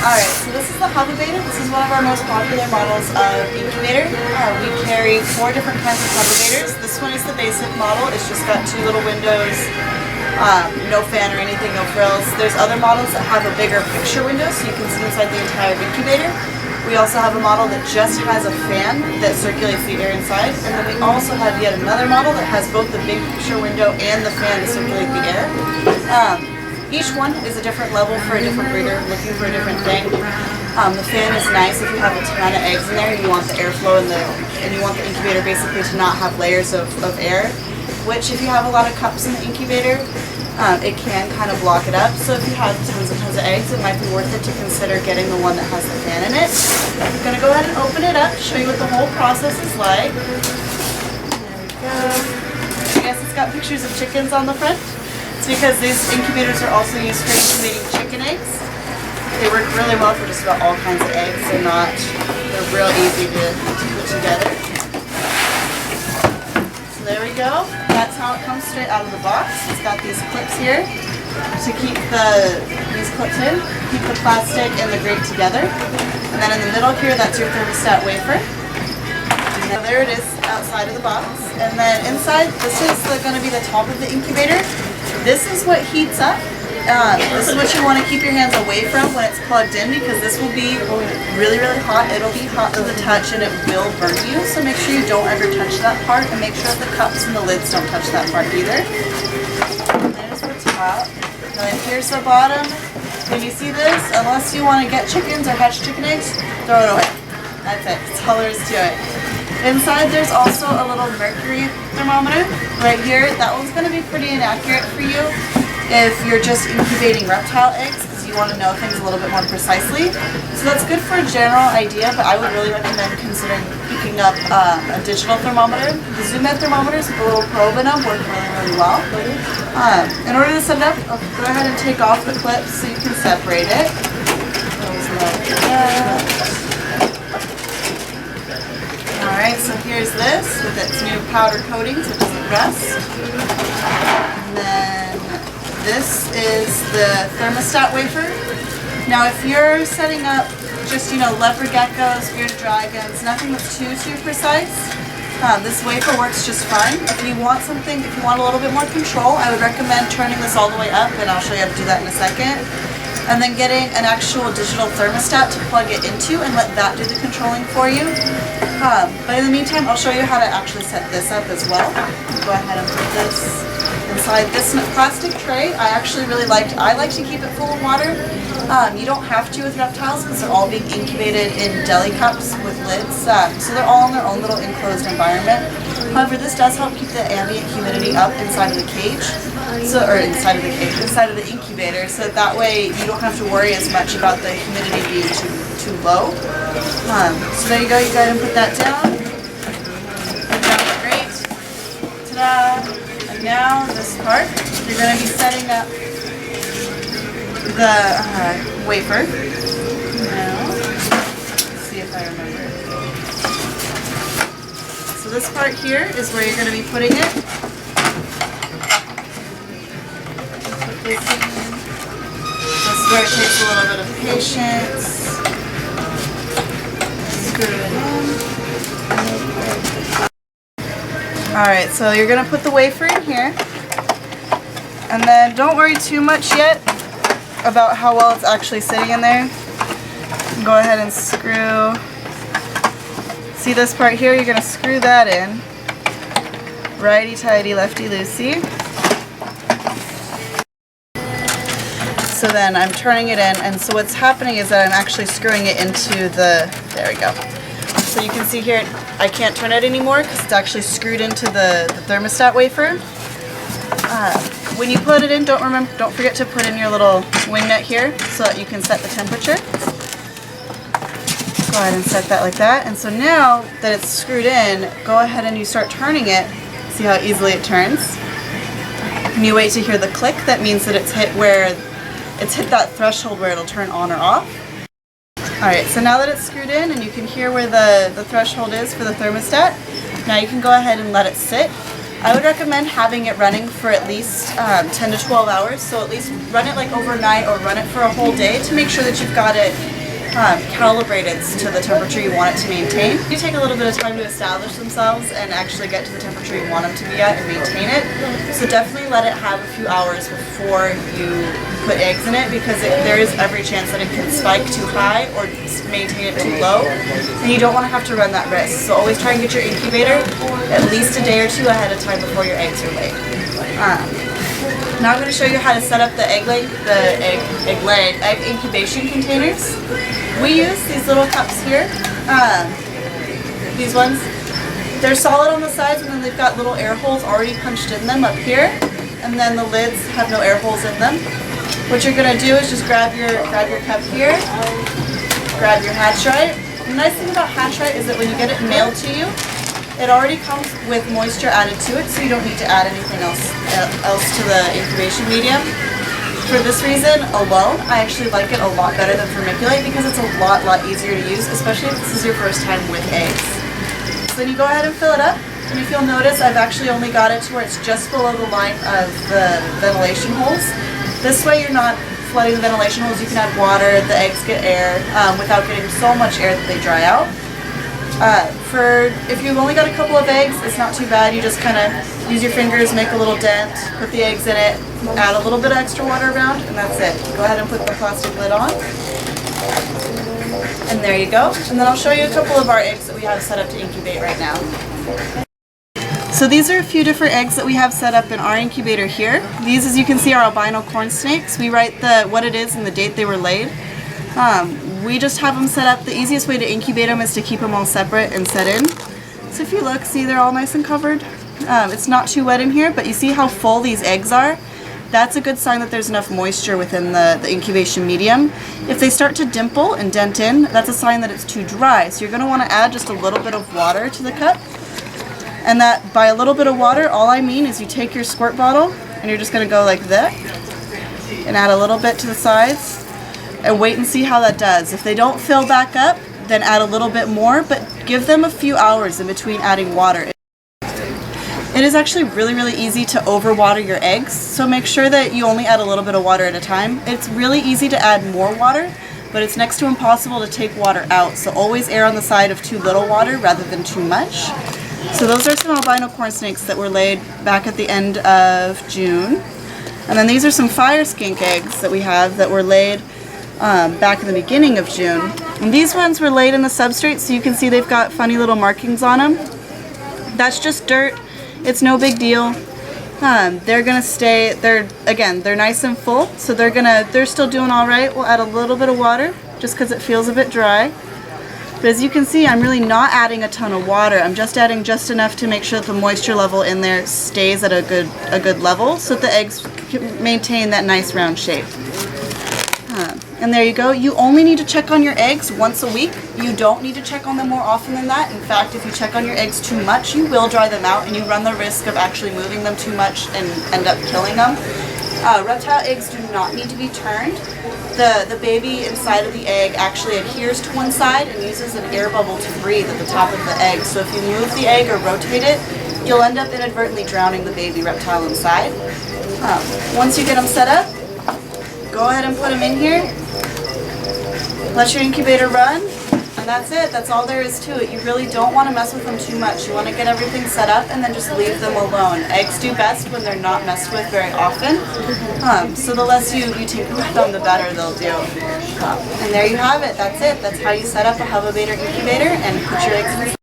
Alright, so this is the Hovabator. This is one of our most popular models of incubator. We carry 4 different kinds of Hovabators. This one is the basic model. It's just got 2 little windows, no fan or anything, no frills. There's other models that have a bigger picture window so you can see inside the entire incubator. We also have a model that just has a fan that circulates the air inside. And then we also have yet another model that has both the big picture window and the fan to circulate the air. Each one is a different level for a different breeder, looking for a different thing. The fan is nice if you have a ton of eggs in there and you want the airflow and you want the incubator basically to not have layers of air, which if you have a lot of cups in the incubator, it can kind of block it up. So if you have tons and tons of eggs, it might be worth it to consider getting the one that has the fan in it. I'm going to go ahead and open it up, show you what the whole process is like. There we go. I guess it's got pictures of chickens on the front. It's because these incubators are also used for incubating chicken eggs. They work really well for just about all kinds of eggs. They're real easy to put together. So there we go. That's how it comes straight out of the box. It's got these clips here to keep these clips in, keep the plastic and the grate together. And then in the middle here, that's your thermostat wafer. Now there it is outside of the box. And then inside, this is going to be the top of the incubator. This is what heats up. This is what you want to keep your hands away from when it's plugged in, because this will be really, really hot. It'll be hot to the touch and it will burn you. So make sure you don't ever touch that part, and make sure that the cups and the lids don't touch that part either. There's the top. And then here's the bottom. When you see this, unless you want to get chickens or hatch chicken eggs, throw it away. That's it. That's all there is to it. Inside there's also a little mercury thermometer right here. That one's going to be pretty inaccurate for you if you're just incubating reptile eggs, because you want to know things a little bit more precisely. So that's good for a general idea, but I would really recommend considering picking up a digital thermometer. The Zoom Med thermometers with a little probe in them work really, really well. In order to set it up, I'll go ahead and take off the clips so you can separate it. Alright, so here's this with its new powder coating so it doesn't rust. And then this is the thermostat wafer. Now if you're setting up just, leopard geckos, bearded dragons, nothing that's too precise, this wafer works just fine. If you want a little bit more control, I would recommend turning this all the way up, and I'll show you how to do that in a second. And then getting an actual digital thermostat to plug it into and let that do the controlling for you. But in the meantime, I'll show you how to actually set this up as well. Go ahead and put this inside this plastic tray. I like to keep it full of water. You don't have to with reptiles because they're all being incubated in deli cups with lids. So they're all in their own little enclosed environment. However, this does help keep the ambient humidity up inside of the cage. Inside of the incubator, so that way you don't have to worry as much about the humidity being too low. So there you go, you go ahead and put that down. Great. Ta-da! And now this part, you're going to be setting up the wafer. Now, let's see if I remember. So this part here is where you're going to be putting it. This is where it takes a little bit of patience. Screw it in. Alright, so you're going to put the wafer in here. And then don't worry too much yet about how well it's actually sitting in there. Go ahead and screw. See this part here? You're going to screw that in. Righty-tighty, lefty-loosey. So then I'm turning it in, and so what's happening is that I'm actually screwing it into there we go. So you can see here, I can't turn it anymore because it's actually screwed into the thermostat wafer. When you put it in, don't forget to put in your little wing nut here so that you can set the temperature. Go ahead and set that like that. And so now that it's screwed in, go ahead and you start turning it. See how easily it turns. And you wait to hear the click. That means that it's hit that threshold where it'll turn on or off. Alright, so now that it's screwed in and you can hear where the threshold is for the thermostat, now you can go ahead and let it sit. I would recommend having it running for at least 10 to 12 hours, so at least run it like overnight or run it for a whole day to make sure that you've got it calibrated to the temperature you want it to maintain. You take a little bit of time to establish themselves and actually get to the temperature you want them to be at and maintain it. So definitely let it have a few hours before you put eggs in it, because there is every chance that it can spike too high or maintain it too low, and you don't want to have to run that risk. So always try and get your incubator at least a day or two ahead of time before your eggs are laid. Now I'm going to show you how to set up the egg incubation containers. We use these little cups here, these ones. They're solid on the sides, and then they've got little air holes already punched in them up here, and then the lids have no air holes in them. What you're going to do is just grab your cup here, grab your hatch-right. The nice thing about hatch-right is that when you get it mailed to you, it already comes with moisture added to it, so you don't need to add anything else to the incubation medium. For this reason alone, I actually like it a lot better than Vermiculite, because it's a lot easier to use, especially if this is your first time with eggs. So then you go ahead and fill it up, and if you'll notice, I've actually only got it to where it's just below the line of the ventilation holes. This way you're not flooding the ventilation holes. You can add water, the eggs get air without getting so much air that they dry out. If you've only got a couple of eggs, it's not too bad. You just kind of use your fingers, make a little dent, put the eggs in it, add a little bit of extra water around, and that's it. Go ahead and put the plastic lid on. And there you go. And then I'll show you a couple of our eggs that we have set up to incubate right now. So these are a few different eggs that we have set up in our incubator here. These, as you can see, are albino corn snakes. We write what it is and the date they were laid. We just have them set up. The easiest way to incubate them is to keep them all separate and set in. So if you look, see they're all nice and covered. It's not too wet in here, but you see how full these eggs are? That's a good sign that there's enough moisture within the incubation medium. If they start to dimple and dent in, that's a sign that it's too dry. So you're going to want to add just a little bit of water to the cup. And that, by a little bit of water, all I mean is you take your squirt bottle and you're just going to go like that and add a little bit to the sides and wait and see how that does. If they don't fill back up, then add a little bit more, but give them a few hours in between adding water. It is actually really easy to overwater your eggs, so make sure that you only add a little bit of water at a time. It's really easy to add more water, but it's next to impossible to take water out, so always err on the side of too little water rather than too much. So those are some albino corn snakes that were laid back at the end of June. And then these are some fire skink eggs that we have that were laid back in the beginning of June. And these ones were laid in the substrate, so you can see they've got funny little markings on them. That's just dirt. It's no big deal. They're gonna stay, they're nice and full, so they're still doing all right. We'll add a little bit of water just because it feels a bit dry. But as you can see, I'm really not adding a ton of water. I'm just adding just enough to make sure that the moisture level in there stays at a good level, so that the eggs can maintain that nice round shape. And there you go. You only need to check on your eggs once a week. You don't need to check on them more often than that. In fact, if you check on your eggs too much, you will dry them out and you run the risk of actually moving them too much and end up killing them. Reptile eggs do not need to be turned. The baby inside of the egg actually adheres to one side and uses an air bubble to breathe at the top of the egg. So if you move the egg or rotate it, you'll end up inadvertently drowning the baby reptile inside. Once you get them set up, go ahead and put them in here. Let your incubator run, and that's it. That's all there is to it. You really don't want to mess with them too much. You want to get everything set up and then just leave them alone. Eggs do best when they're not messed with very often. So the less you tinker with them, the better they'll do. And there you have it. That's it. That's how you set up a Hovabator incubator and put your eggs in.